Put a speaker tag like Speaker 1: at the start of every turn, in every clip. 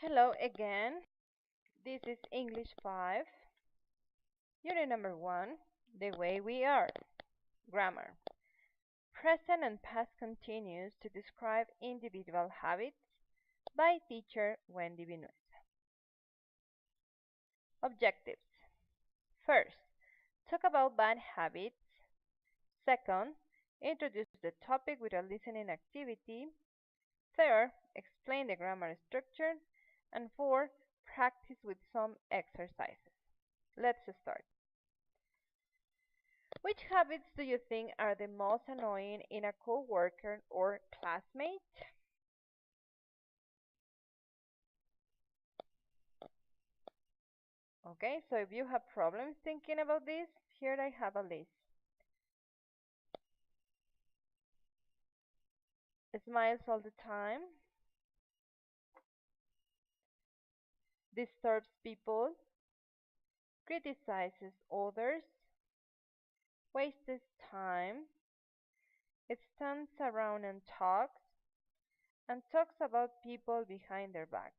Speaker 1: Hello again. This is English 5, Unit number 1, The Way We Are. Grammar. Present and past continuous to describe individual habits by teacher wvinueza. Objectives. First, talk about bad habits. Second, introduce the topic with a listening activity. Third, explain the grammar structure. And fourth, practice with some exercises. Let's start. Which habits do you think are the most annoying in a coworker or classmate? Okay, so if you have problems thinking about this, here I have a list. Smiles all the time, disturbs people, criticizes others, wastes time, stands around and talks about people behind their backs.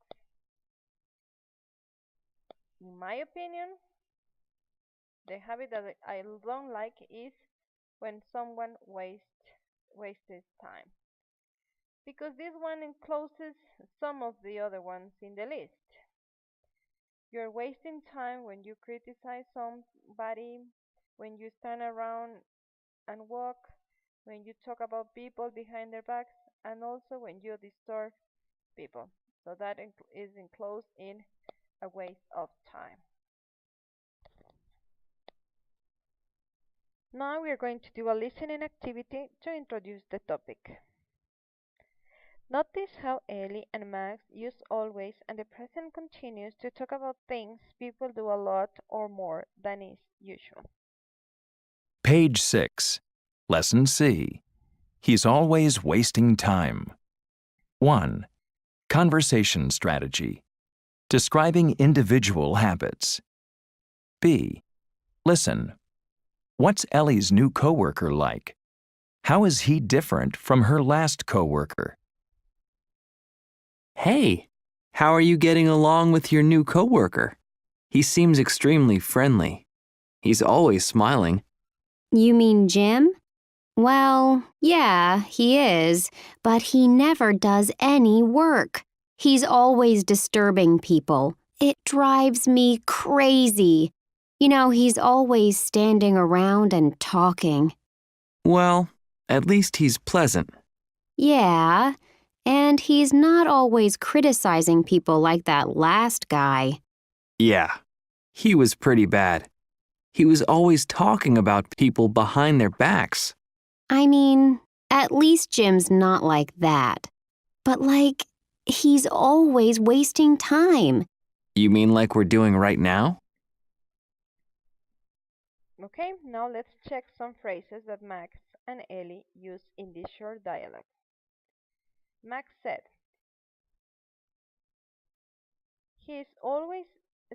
Speaker 1: In my opinion, the habit that I don't like is when someone wastes time, because this one encloses some of the other ones in the list. You're wasting time when you criticize somebody, when you stand around and walk, when you talk about people behind their backs, and also when you disturb people. So that is enclosed in a waste of time. Now we are going to do a listening activity to introduce the topic. Notice how Ellie and Max use always and the present continuous to talk about things people do a lot or more than is usual.
Speaker 2: Page 6. Lesson C. He's always wasting time. 1. Conversation strategy. Describing individual habits. B. Listen. What's Ellie's new coworker like? How is he different from her last coworker?
Speaker 3: Hey, how are you getting along with your new coworker? He seems extremely friendly. He's always smiling.
Speaker 4: You mean Jim? Well, yeah, he is, but he never does any work. He's always disturbing people. It drives me crazy. He's always standing around and talking.
Speaker 3: Well, at least he's pleasant.
Speaker 4: Yeah, and he's not always criticizing people like that last guy.
Speaker 3: Yeah, he was pretty bad. He was always talking about people behind their backs.
Speaker 4: I mean, at least Jim's not like that. But he's always wasting time.
Speaker 3: You mean like we're doing right now?
Speaker 1: Okay, now let's check some phrases that Max and Ellie use in this short dialogue. Max said, he is always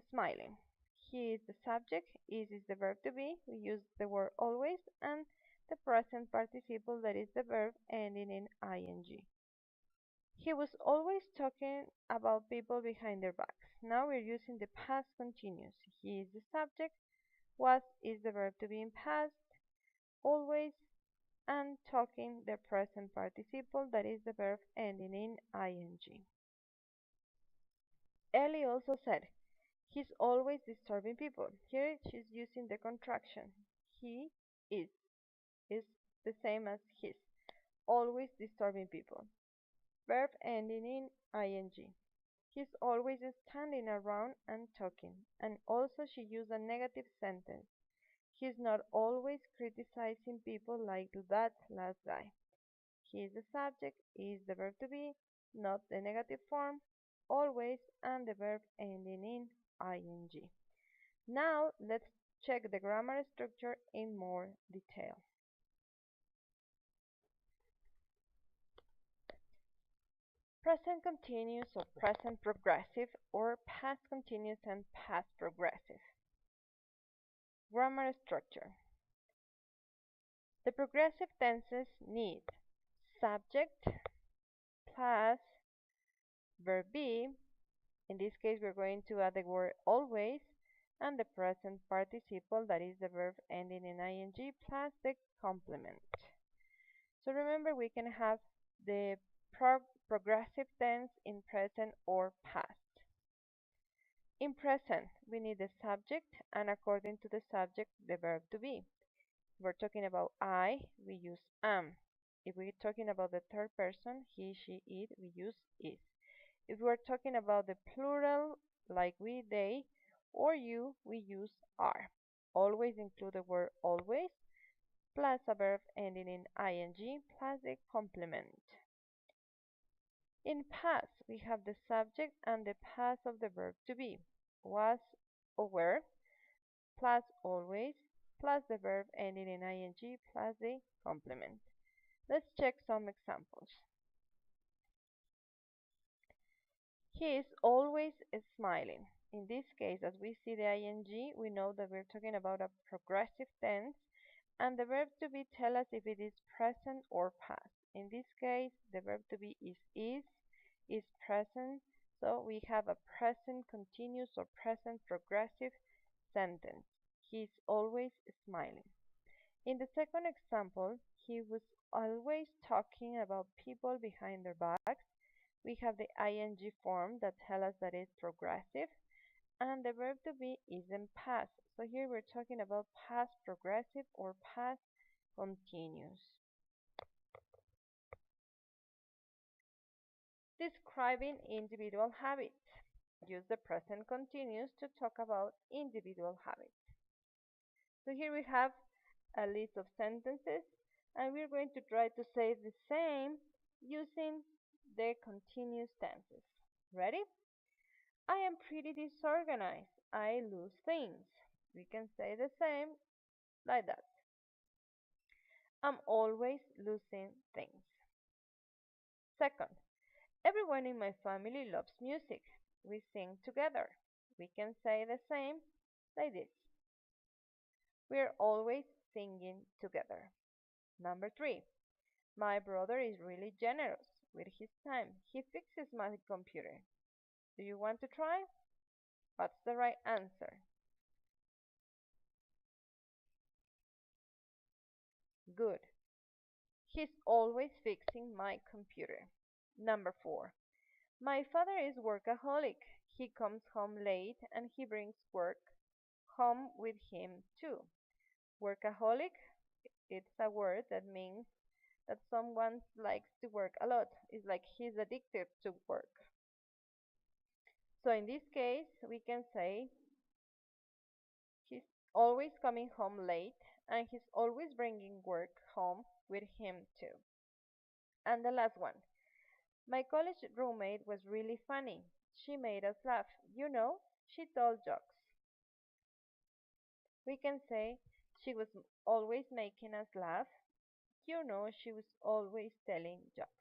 Speaker 1: smiling. He is the subject, is the verb to be. We use the word always and the present participle that is the verb ending in ing. He was always talking about people behind their backs. Now we're using the past continuous. He is the subject, was is the verb to be in past, always, and talking the present participle that is the verb ending in ing. Ellie also said, he's always disturbing people. Here she's using the contraction. He is the same as his, always disturbing people. Verb ending in ing. He's always standing around and talking. And also she used a negative sentence. He's not always criticizing people like that last guy. He is the subject, is the verb to be, not the negative form, always, and the verb ending in ing. Now let's check the grammar structure in more detail. Present continuous or present progressive or past continuous and past progressive. Grammar structure. The progressive tenses need subject plus verb be In this case, we're going to add the word always and the present participle, that is the verb ending in ing, plus the complement. So remember, we can have the progressive tense in present or past. In present, we need the subject, and according to the subject, the verb to be. If we're talking about I, we use am. If we're talking about the third person, he, she, it, we use is. If we're talking about the plural, like we, they, or you, we use are. Always include the word always, plus a verb ending in ing, plus the complement. In past, we have the subject and the past of the verb to be. Was or were, plus always, plus the verb ending in ing, plus the complement. Let's check some examples. He is always smiling. In this case, as we see the ing, we know that we're talking about a progressive tense, and the verb to be tell us if it is present or past. In this case, the verb to be is present, so we have a present continuous or present progressive sentence. He's always smiling. In the second example, he was always talking about people behind their backs. We have the ing form that tells us that it's progressive, and the verb to be is in past. So here we're talking about past progressive or past continuous. Describing individual habits. Use the present continuous to talk about individual habits. So here we have a list of sentences, and we're going to try to say the same using the continuous tenses. Ready? I am pretty disorganized. I lose things. We can say the same like that. I'm always losing things. Second, everyone in my family loves music. We sing together. We can say the same like this. We're always singing together. Number 3, my brother is really generous with his time. He fixes my computer. Do you want to try? What's the right answer? Good. He's always fixing my computer. Number 4, my father is workaholic. He comes home late and he brings work home with him too. Workaholic, it's a word that means that someone likes to work a lot. It's like he's addicted to work. So in this case, we can say he's always coming home late and he's always bringing work home with him too. And the last one, my college roommate was really funny. She made us laugh. You know, she told jokes. We can say she was always making us laugh. You know, she was always telling jokes.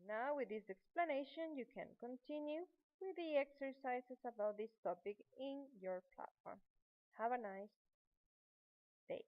Speaker 1: Now, with this explanation, you can continue with the exercises about this topic in your platform. Have a nice day.